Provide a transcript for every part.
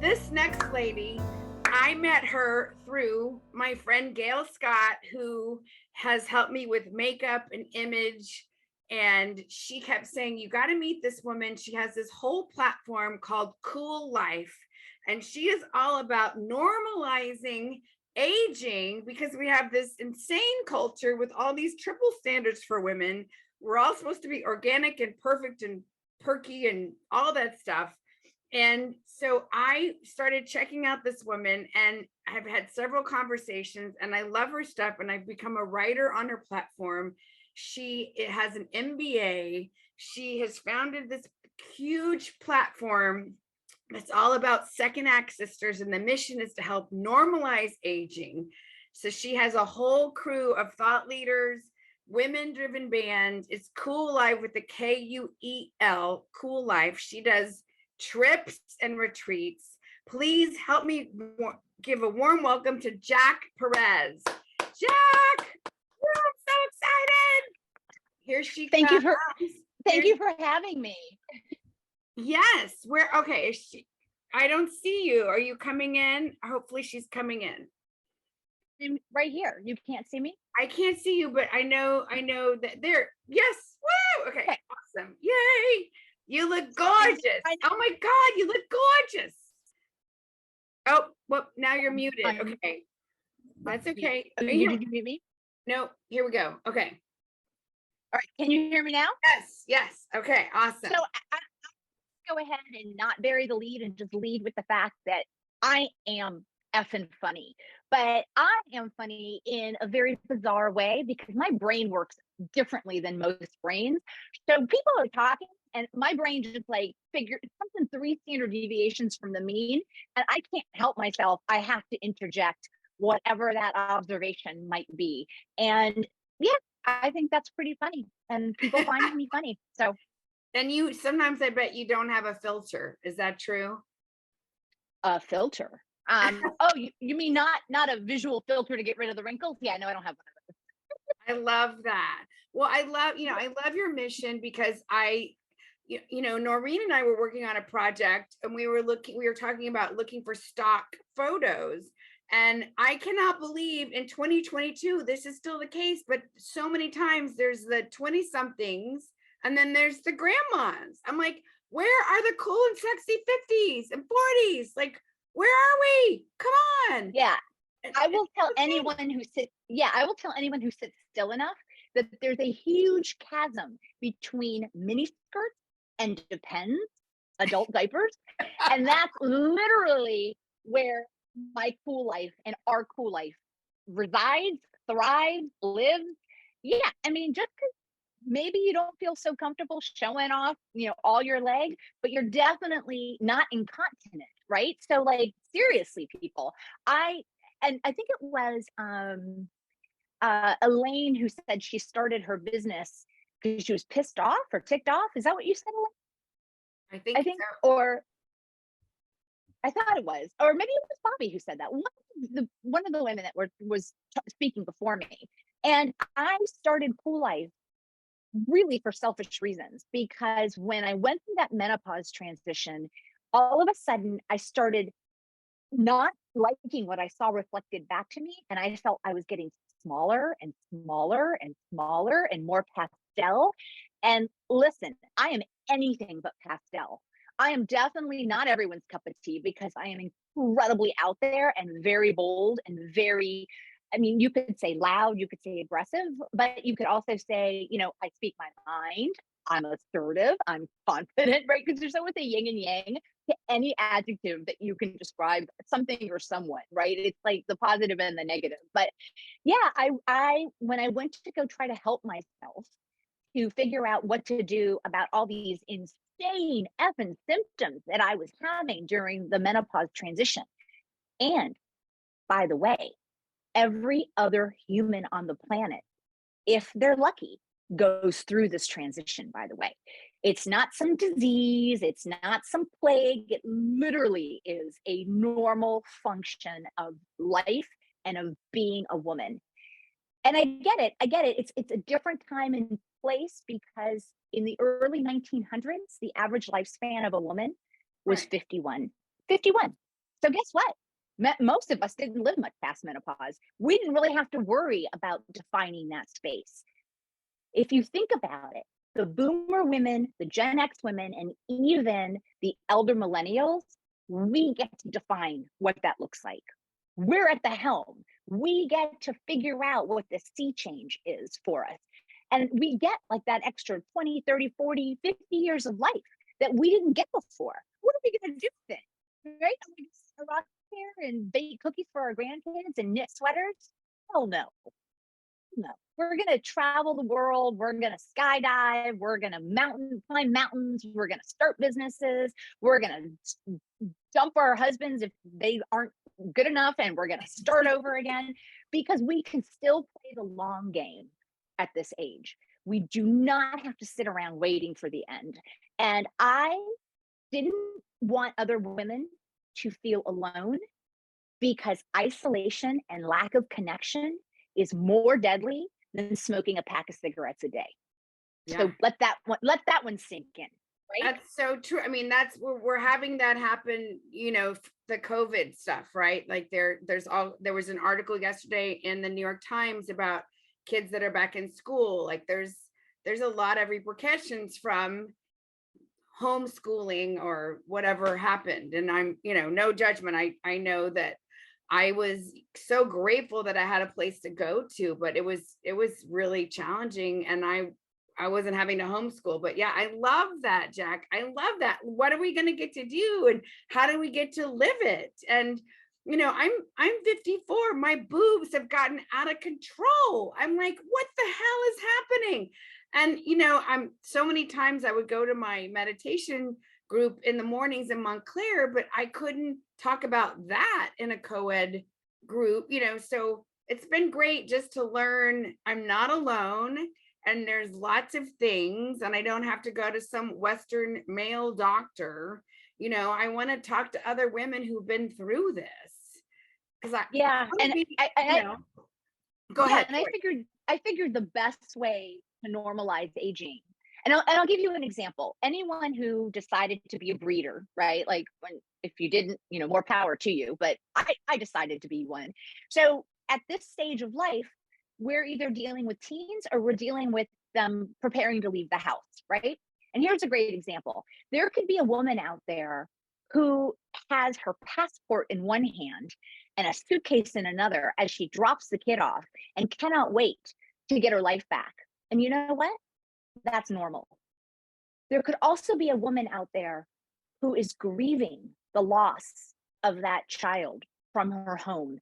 this next lady, I met her through my friend Gail Scott, who has helped me with makeup and image. And she kept saying, you got to meet this woman. She has this whole platform called Cool Life. And she is all about normalizing aging because we have this insane culture with all these triple standards for women. We're all supposed to be organic and perfect and perky and all that stuff. And so I started checking out this woman and I've had several conversations and I love her stuff and I've become a writer on her platform. She has an MBA. She has founded this huge platform that's all about second act sisters, and the mission is to help normalize aging. So she has a whole crew of thought leaders, women driven band. It's Cool Life with the KUEL, Cool Life. She does trips and retreats. Please help me give a warm welcome to Jack Perez. Jack, I'm so excited. Here she Thank comes. Thank you for having me. Yes, we're okay. I don't see you. Are you coming in? Hopefully she's coming in. I'm right here. You can't see me? I can't see you, but I know that there. Yes. Woo! Okay. Awesome. Yay. You look gorgeous. Oh my God, you look gorgeous. Oh, well, now you're muted. Okay. That's okay. Did you mute me? No, here we go. Okay. All right. Can you hear me now? Yes. Okay. Awesome. So I go ahead and not bury the lead and just lead with the fact that I am effing funny, but I am funny in a very bizarre way because my brain works differently than most brains. So people are talking and my brain just like figure something 3 standard deviations from the mean, and I can't help myself. I have to interject whatever that observation might be. And yeah, I think that's pretty funny and people find me funny. So. And you sometimes I bet you don't have a filter. Is that true? A filter? Oh, you mean not a visual filter to get rid of the wrinkles? Yeah, no, I don't have one of those. I love that. Well, I love your mission because Noreen and I were working on a project and we were talking about looking for stock photos. And I cannot believe in 2022, this is still the case, but so many times there's the 20 somethings and then there's the grandmas. I'm like, where are the cool and sexy 50s and 40s? Like, where are we? Come on. Yeah. I will tell anyone who sits still enough that there's a huge chasm between mini skirts and Depends, adult diapers. And that's literally where my cool life and our cool life resides, thrives, lives. Yeah. I mean, just because maybe you don't feel so comfortable showing off, all your leg, but you're definitely not incontinent, right? So like, seriously, people, I think it was Elaine who said she started her business because she was pissed off or ticked off. Is that what you said, Elaine? I think so. Or I thought it was, or maybe it was Bobby who said that. One of the women that was speaking before me. And I started Cool Life really for selfish reasons, because when I went through that menopause transition, all of a sudden I started not liking what I saw reflected back to me. And I felt I was getting smaller and smaller and smaller and more pastel. And listen, I am anything but pastel. I am definitely not everyone's cup of tea because I am incredibly out there and very bold and very, I mean, you could say loud, you could say aggressive, but you could also say, I speak my mind, I'm assertive, I'm confident, right? Because there's always a yin and yang to any adjective that you can describe something or someone, right? It's like the positive and the negative. But yeah, I when I went to go try to help myself to figure out what to do about all these insane effing symptoms that I was having during the menopause transition. And by the way, every other human on the planet, if they're lucky, goes through this transition, by the way. It's not some disease, it's not some plague. It literally is a normal function of life and of being a woman. And I get it. It's a different time and place because in the early 1900s, the average lifespan of a woman was 51. So guess what? Most of us didn't live much past menopause. We didn't really have to worry about defining that space. If you think about it, the boomer women, the Gen X women, and even the elder millennials, we get to define what that looks like. We're at the helm. We get to figure out what the sea change is for us. And we get like that extra 20, 30, 40, 50 years of life that we didn't get before. What are we going to do then? Right? Are we going to sit around here and bake cookies for our grandkids and knit sweaters? Hell no. No. We're going to travel the world. We're going to skydive. We're going to climb mountains. We're going to start businesses. We're going to dump our husbands if they aren't good enough, and we're going to start over again, because we can still play the long game at this age. We do not have to sit around waiting for the end. And I didn't want other women to feel alone, because isolation and lack of connection is more deadly than smoking a pack of cigarettes a day. Yeah. So let that one sink in. Right? That's so true. I mean, we're having that happen, the COVID stuff, right? Like there was an article yesterday in the New York Times about kids that are back in school. Like there's a lot of repercussions from homeschooling or whatever happened. And I'm, no judgment. I know that I was so grateful that I had a place to go to, but it was really challenging, and I wasn't having to homeschool. But yeah, I love that, Jack. I love that. What are we going to get to do, and how do we get to live it? And I'm 54. My boobs have gotten out of control. I'm like, what the hell is happening? And I'm so many times I would go to my meditation group in the mornings in Montclair, but I couldn't talk about that in a co-ed group, so it's been great just to learn I'm not alone, and there's lots of things, and I don't have to go to some Western male doctor. I want to talk to other women who've been through this, because go ahead. And I figured the best way to normalize aging, and I'll give you an example. Anyone who decided to be a breeder, right? Like if you didn't, more power to you, but I decided to be one. So at this stage of life, we're either dealing with teens or we're dealing with them preparing to leave the house, right? And here's a great example. There could be a woman out there who has her passport in one hand and a suitcase in another as she drops the kid off and cannot wait to get her life back. And you know what? That's normal. There could also be a woman out there who is grieving the loss of that child from her home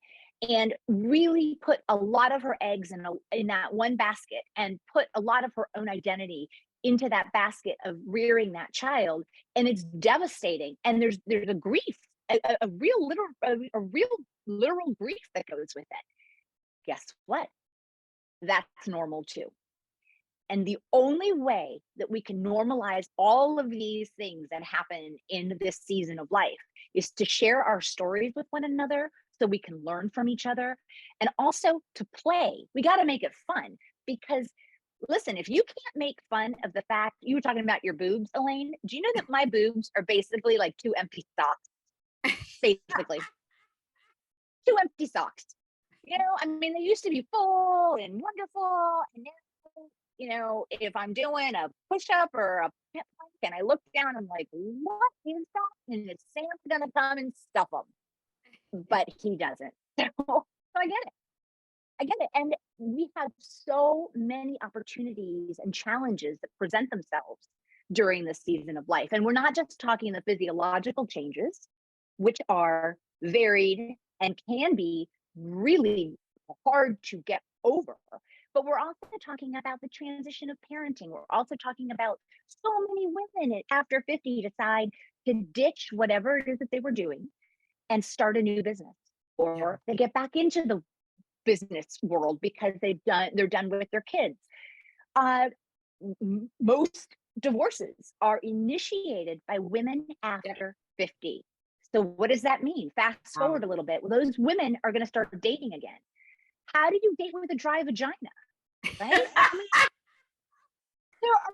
and really put a lot of her eggs in that one basket, and put a lot of her own identity into that basket of rearing that child. And it's devastating. And there's a grief, a real literal grief that goes with it. Guess what? That's normal too. And the only way that we can normalize all of these things that happen in this season of life is to share our stories with one another, so we can learn from each other, and also to play. We got to make it fun, because listen, if you can't make fun of the fact, you were talking about your boobs, Elaine, do you know that my boobs are basically like 2 empty socks? Basically. 2 empty socks. I mean, they used to be full and wonderful, and now, if I'm doing a push-up or a plank and I look down, I'm like, what is that? And is Sam gonna come and stuff them? But he doesn't. So I get it. And we have so many opportunities and challenges that present themselves during this season of life. And we're not just talking the physiological changes, which are varied and can be really hard to get over, but we're also talking about the transition of parenting. We're also talking about so many women after 50 decide to ditch whatever it is that they were doing and start a new business, or they get back into the business world because they're done with their kids. Most divorces are initiated by women after 50. So what does that mean? Fast forward a little bit. Well, those women are going to start dating again. How do you date with a dry vagina? Right? I mean, there are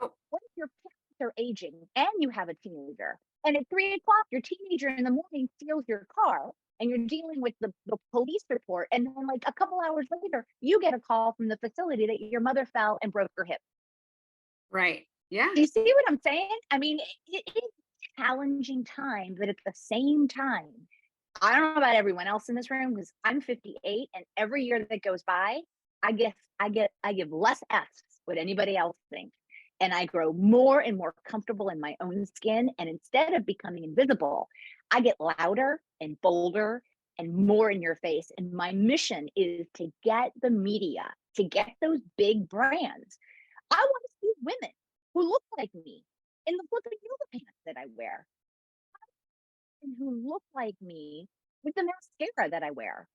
what if your parents they're aging and you have a teenager. And at 3 o'clock, your teenager in the morning steals your car and you're dealing with the police report. And then, like a couple hours later, you get a call from the facility that your mother fell and broke her hip. Right. Yeah. Do you see what I'm saying? I mean, it is a challenging time, but at the same time, I don't know about everyone else in this room because I'm 58, and every year that goes by, I give less F's what anybody else thinks. And I grow more and more comfortable in my own skin. And instead of becoming invisible, I get louder and bolder and more in your face. And my mission is to get the media, to get those big brands. I want to see women who look like me in the flipping yoga pants that I wear, and who look like me with the mascara that I wear.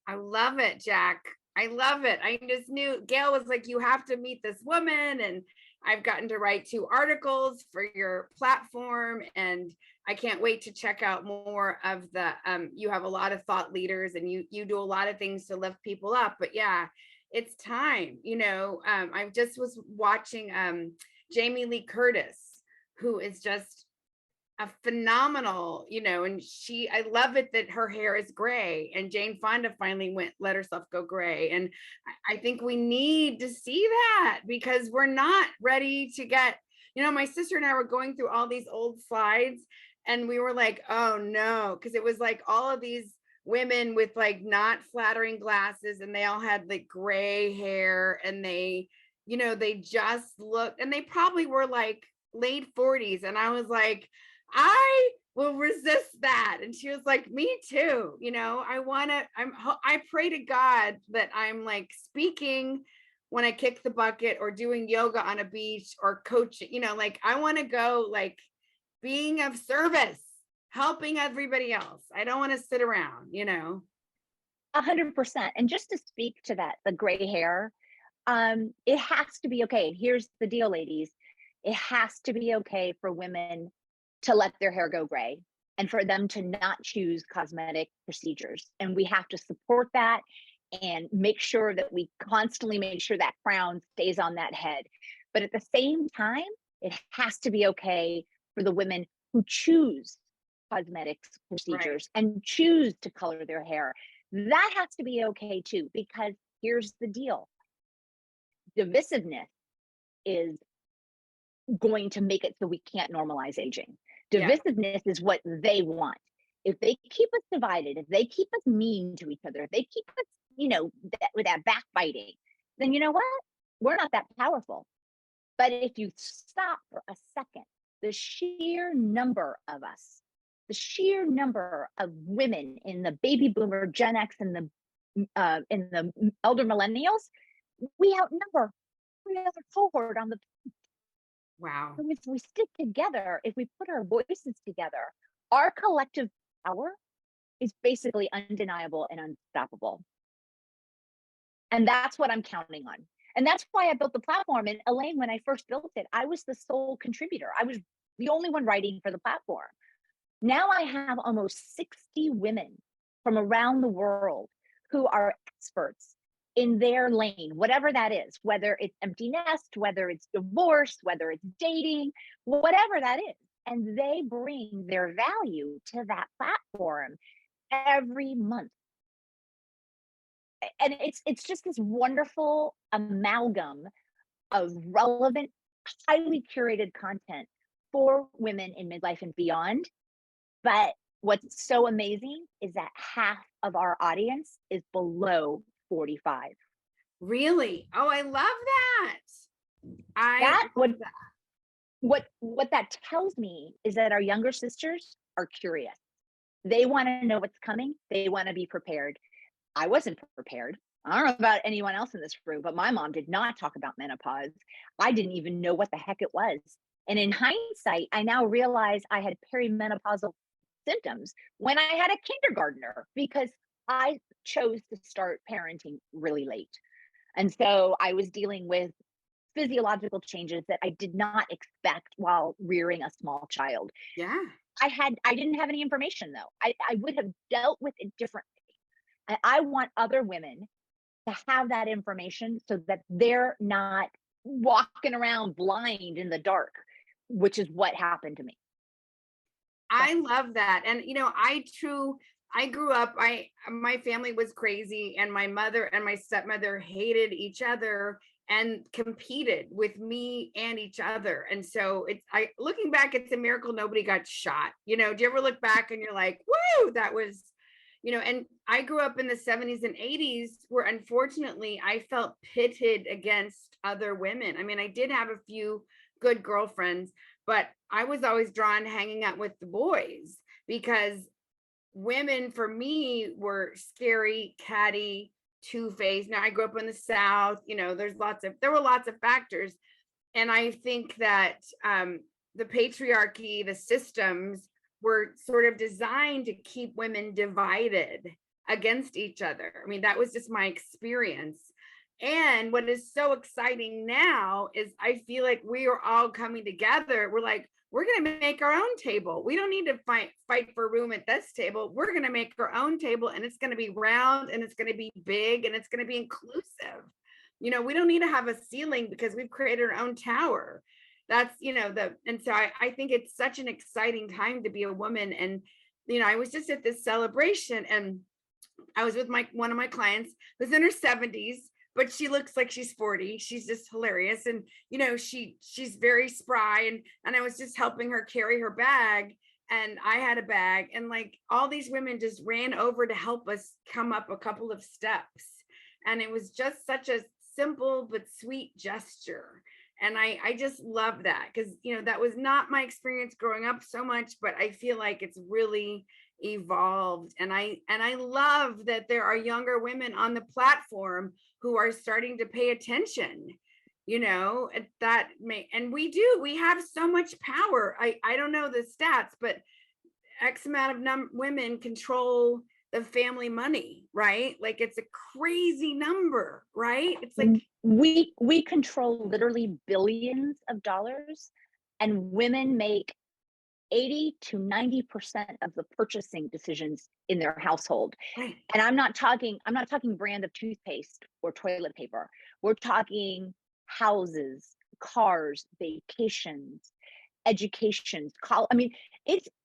I love it, Jack. I love it. I just knew Gail was like, you have to meet this woman. And I've gotten to write 2 articles for your platform. And I can't wait to check out more of the, you have a lot of thought leaders and you do a lot of things to lift people up. But yeah, it's time, I just was watching Jamie Lee Curtis, who is just a phenomenal, and I love it that her hair is gray, and Jane Fonda finally let herself go gray. And I think we need to see that because we're not ready to get, my sister and I were going through all these old slides and we were like, oh no, because it was like all of these women with like not flattering glasses and they all had like gray hair and they just looked, and they probably were like late 40s. And I was like, I will resist that. And she was like, me too. I pray to God that I'm like speaking when I kick the bucket or doing yoga on a beach or coaching, like I want to go like being of service, helping everybody else. I don't want to sit around, 100%. And just to speak to that, the gray hair, it has to be okay. And here's the deal, ladies. It has to be okay for women to let their hair go gray and for them to not choose cosmetic procedures. And we have to support that and make sure that we constantly make sure that crown stays on that head. But at the same time, it has to be okay for the women who choose cosmetics procedures and choose to color their hair. That has to be okay too, because here's the deal. Divisiveness is going to make it so we can't normalize aging. Divisiveness is what they want. If they keep us divided, if they keep us mean to each other, if they keep us, with that backbiting, then you know what? We're not that powerful. But if you stop for a second, the sheer number of us, the sheer number of women in the baby boomer, Gen X, and the elder millennials, we outnumber every other cohort on the. Wow. So if we stick together, if we put our voices together, our collective power is basically undeniable and unstoppable. And that's what I'm counting on. And that's why I built the platform. And Elaine, when I first built it, I was the sole contributor. I was the only one writing for the platform. Now I have almost 60 women from around the world who are experts in their lane, whatever that is, whether it's empty nest, whether it's divorce, whether it's dating, whatever that is. And they bring their value to that platform every month. And it's just this wonderful amalgam of relevant, highly curated content for women in midlife and beyond. But what's so amazing is that half of our audience is below 45. Really? Oh, I love that. What that tells me is that our younger sisters are curious. They want to know what's coming. They want to be prepared. I wasn't prepared. I don't know about anyone else in this room, but my mom did not talk about menopause. I didn't even know what the heck it was. And in hindsight, I now realize I had perimenopausal symptoms when I had a kindergartner because I chose to start parenting really late. And so I was dealing with physiological changes that I did not expect while rearing a small child. Yeah. I didn't have any information though. I would have dealt with it differently. And I want other women to have that information so that they're not walking around blind in the dark, which is what happened to me. I love that. And I grew up, my family was crazy, and my mother and my stepmother hated each other and competed with me and each other. And so I looking back, it's a miracle nobody got shot. Do you ever look back and you're like, woo, that was, and I grew up in the 70s and 80s where unfortunately I felt pitted against other women. I mean, I did have a few good girlfriends, but I was always drawn to hanging out with the boys because women for me were scary, catty, two-faced. Now I grew up in the South, there were lots of factors. And I think that the patriarchy, the systems were sort of designed to keep women divided against each other. I mean, that was just my experience. And what is so exciting now is I feel like we are all coming together. We're like, we're going to make our own table. We don't need to fight for room at this table. We're going to make our own table, and it's going to be round, and it's going to be big, and it's going to be inclusive. We don't need to have a ceiling because we've created our own tower. That's, and so I think it's such an exciting time to be a woman. And, I was just at this celebration, and I was with one of my clients who's in her 70s, but she looks like she's 40. She's just hilarious. And, she's very spry. And I was just helping her carry her bag, and I had a bag, and like all these women just ran over to help us come up a couple of steps. And it was just such a simple but sweet gesture. And I just love that because, that was not my experience growing up so much, but I feel like it's really evolved. And I love that there are younger women on the platform who are starting to pay attention, and we have so much power. I don't know the stats, but X amount of women control the family money, right? Like it's a crazy number, right? It's like we control literally billions of dollars, and women make 80 to 90% of the purchasing decisions in their household. right. And I'm not talking brand of toothpaste or toilet paper. We're talking houses, cars, vacations, educations, college. I mean,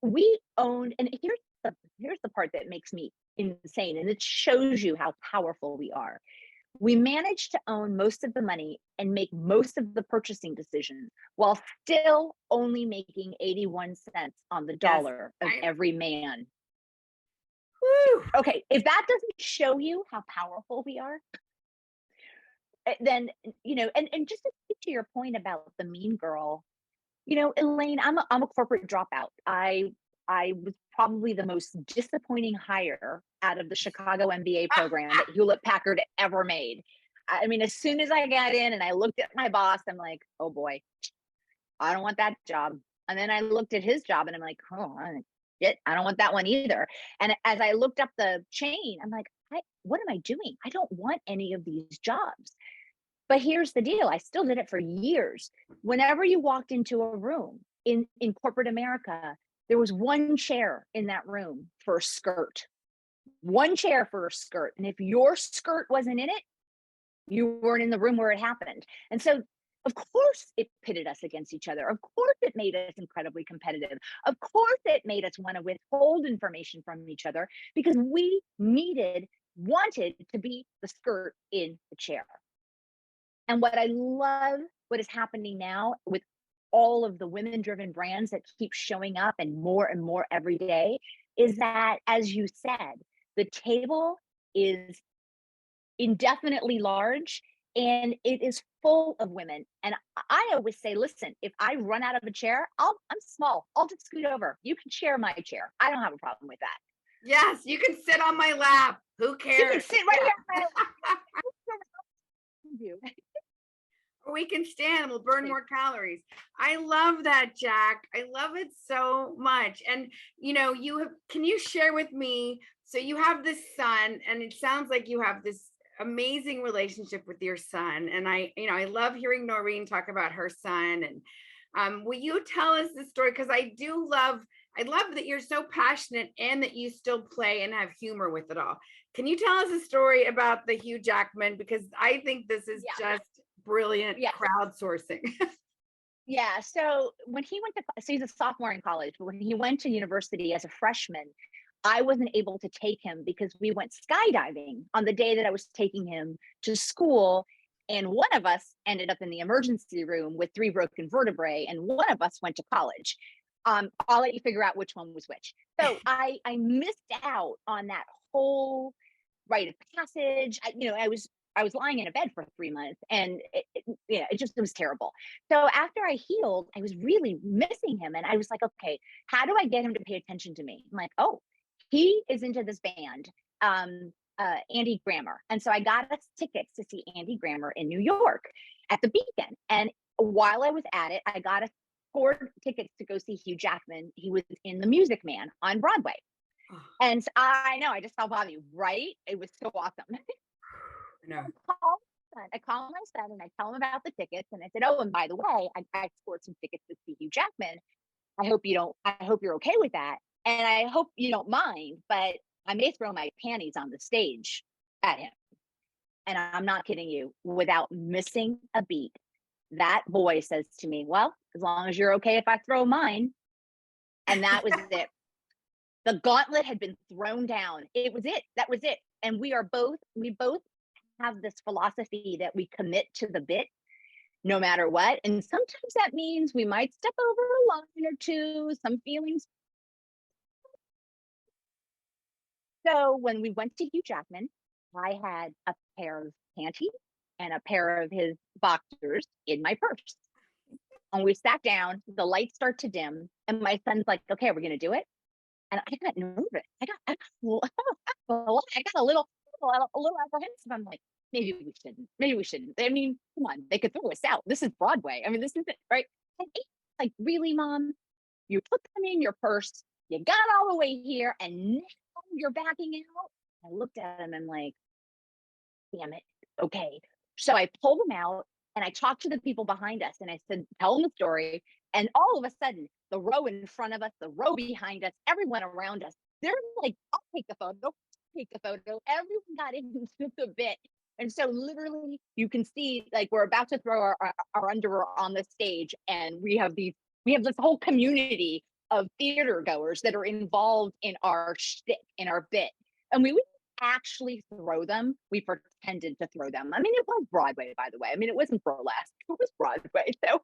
we own, and here's the part that makes me insane, and it shows you how powerful we are. We manage to own most of the money and make most of the purchasing decisions while still only making 81 cents on the dollar of every man. Whew. Okay, if that doesn't show you how powerful we are, then, and just to speak to your point about the mean girl, Elaine, I'm a corporate dropout. I was probably the most disappointing hire out of the Chicago MBA program that Hewlett Packard ever made. I mean, as soon as I got in and I looked at my boss, I'm like, oh boy, I don't want that job. And then I looked at his job and I'm like, oh, I don't want that one either. And as I looked up the chain, I'm like, what am I doing? I don't want any of these jobs. But here's the deal. I still did it for years. Whenever you walked into a room in corporate America, there was one chair in that room for a skirt. One chair for a skirt. And if your skirt wasn't in it, you weren't in the room where it happened. And so, of course, it pitted us against each other. Of course, it made us incredibly competitive. Of course, it made us want to withhold information from each other because we wanted to be the skirt in the chair. And what I love, what is happening now with all of the women-driven brands that keep showing up and more every day, is that, as you said, the table is indefinitely large and it is full of women. And I always say, listen, if I run out of a chair, I'm small. I'll just scoot over. You can share my chair. I don't have a problem with that. Yes, you can sit on my lap. Who cares? You can sit right here. Or we can stand, we'll burn more calories. I love that, Jack. I love it so much. And can you share with me, so you have this son, and it sounds like you have this amazing relationship with your son. And I love hearing Noreen talk about her son. And will you tell us the story? Because I love that you're so passionate and that you still play and have humor with it all. Can you tell us a story about the Hugh Jackman? Because I think this is just brilliant Yeah. crowdsourcing. Yeah. So when he went to, so he's a sophomore in college, but when he went to university as a freshman, I wasn't able to take him because we went skydiving on the day that I was taking him to school. And one of us ended up in the emergency room with 3 broken vertebrae, and one of us went to college. I'll let you figure out which one was which. So I missed out on that whole rite of passage. I was lying in a bed for 3 months, and it was terrible. So after I healed, I was really missing him, and I was like, okay, how do I get him to pay attention to me? I'm like, oh, he is into this band, Andy Grammer, and so I got us tickets to see Andy Grammer in New York at the Beacon. And while I was at it, I got us 4 tickets to go see Hugh Jackman. He was in The Music Man on Broadway. And I know, I just saw Bobby, right? It was so awesome. No. I call my son and I tell him about the tickets. And I said, oh, and by the way, I scored some tickets to see Hugh Jackman. I hope you're okay with that. And I hope you don't mind, but I may throw my panties on the stage at him. And I'm not kidding you, without missing a beat. That boy says to me, well, as long as you're okay if I throw mine. And that was it. The gauntlet had been thrown down. It was it. That was it. And we both have this philosophy that we commit to the bit no matter what. And sometimes that means we might step over a line or two, some feelings. So when we went to Hugh Jackman, I had a pair of panties and a pair of his boxers in my purse. And we sat down, the lights start to dim, and my son's like, okay, we're going to do it. And I got nervous. I got a little apprehensive. I'm like, maybe we shouldn't. Maybe we shouldn't. I mean, come on, they could throw us out. This is Broadway. I mean, this isn't right. And like, really, Mom? You put them in your purse. You got all the way here, and now you're backing out. I looked at him and like, damn it. Okay. So I pulled them out and I talked to the people behind us and I said, tell them the story. And all of a sudden, the row in front of us, the row behind us, everyone around us, they're like, I'll take the photo, take the photo. Everyone got into the bit. And so literally you can see like we're about to throw our underwear on the stage, and we have this whole community of theater goers that are involved in our shtick, in our bit. And we would actually throw them. We pretended to throw them. I mean, it was Broadway, by the way. I mean, it wasn't burlesque. It was Broadway. So,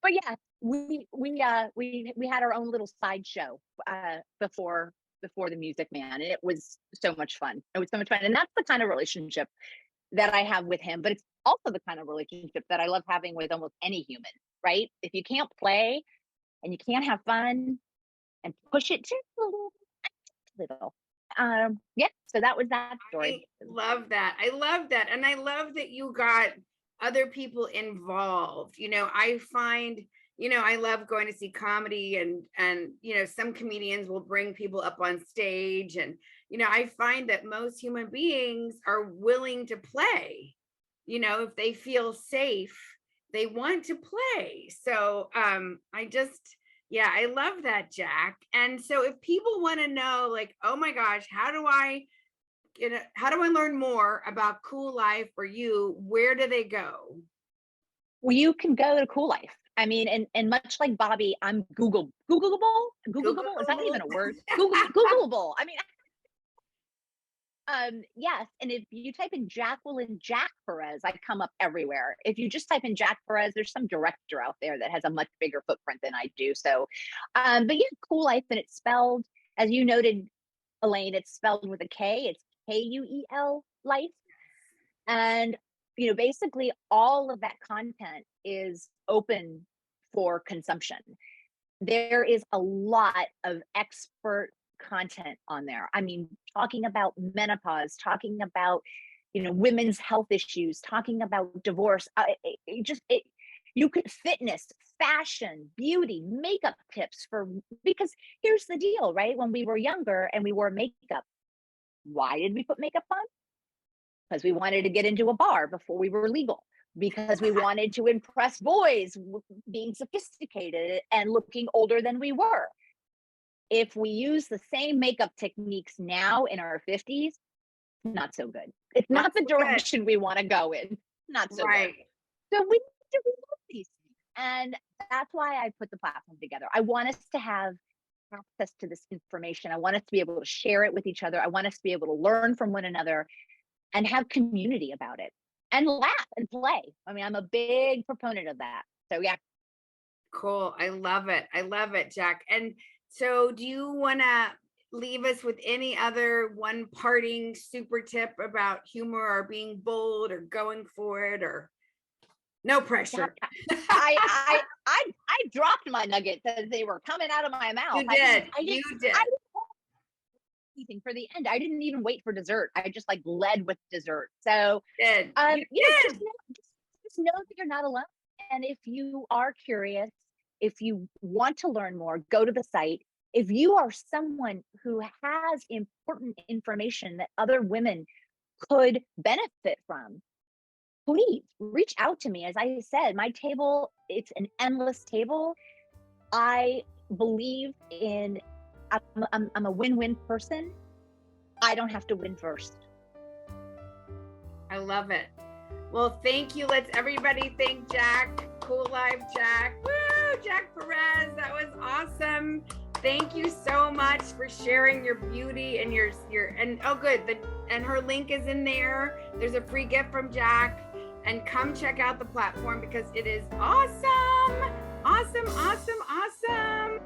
but yeah, we had our own little sideshow before the Music Man, and it was so much fun. It was so much fun, and that's the kind of relationship that I have with him. But it's also the kind of relationship that I love having with almost any human. Right? If you can't play and you can't have fun and push it just a little. Yeah, so that was that story. I love that. I love that. And I love that you got other people involved. I find, I love going to see comedy, and some comedians will bring people up on stage, and I find that most human beings are willing to play. If they feel safe, they want to play. So yeah, I love that, Jack. And so if people want to know, like, oh my gosh, how do I learn more about Cool Life or you, where do they go? Well, you can go to Cool Life. I mean, and much like Bobby, I'm Googleable. Is that even a word? Googleable. I mean, yes. And if you type in Jacqueline Jack Perez, I come up everywhere. If you just type in Jack Perez, there's some director out there that has a much bigger footprint than I do. So, but yeah, Cool Life, and it's spelled, as you noted, Elaine, it's spelled with a K. It's KUEL Life. And, basically all of that content is open for consumption. There is a lot of expert content on there. I mean, talking about menopause, talking about, women's health issues, talking about divorce. You could fitness, fashion, beauty, makeup tips because here's the deal, right? When we were younger and we wore makeup, why did we put makeup on? Because we wanted to get into a bar before we were legal, because we wanted to impress boys being sophisticated and looking older than we were. If we use the same makeup techniques now in our 50s, not so good. It's not the direction we want to go in. Not so good. So we need to remove these things. And that's why I put the platform together. I want us to have access to this information. I want us to be able to share it with each other. I want us to be able to learn from one another and have community about it and laugh and play. I mean, I'm a big proponent of that. So yeah. Cool. I love it. I love it, Jack. And so do you want to leave us with any other one parting super tip about humor or being bold or going for it, or no pressure? I dropped my nuggets as they were coming out of my mouth. You did. You did. I didn't anything for the end. I didn't even wait for dessert. I just like led with dessert. So you know, did. just know that you're not alone. And if you are curious, if you want to learn more, go to the site. If you are someone who has important information that other women could benefit from, please reach out to me. As I said, my table, it's an endless table. I believe in, I'm a win-win person. I don't have to win first. I love it. Well, thank you. Let's everybody thank Jack. Cool Live Jack. Woo! Jack Perez. That was awesome. Thank you so much for sharing your beauty and your and oh good. And her link is in there. There's a free gift from Jack. And come check out the platform because it is awesome. Awesome, awesome, awesome.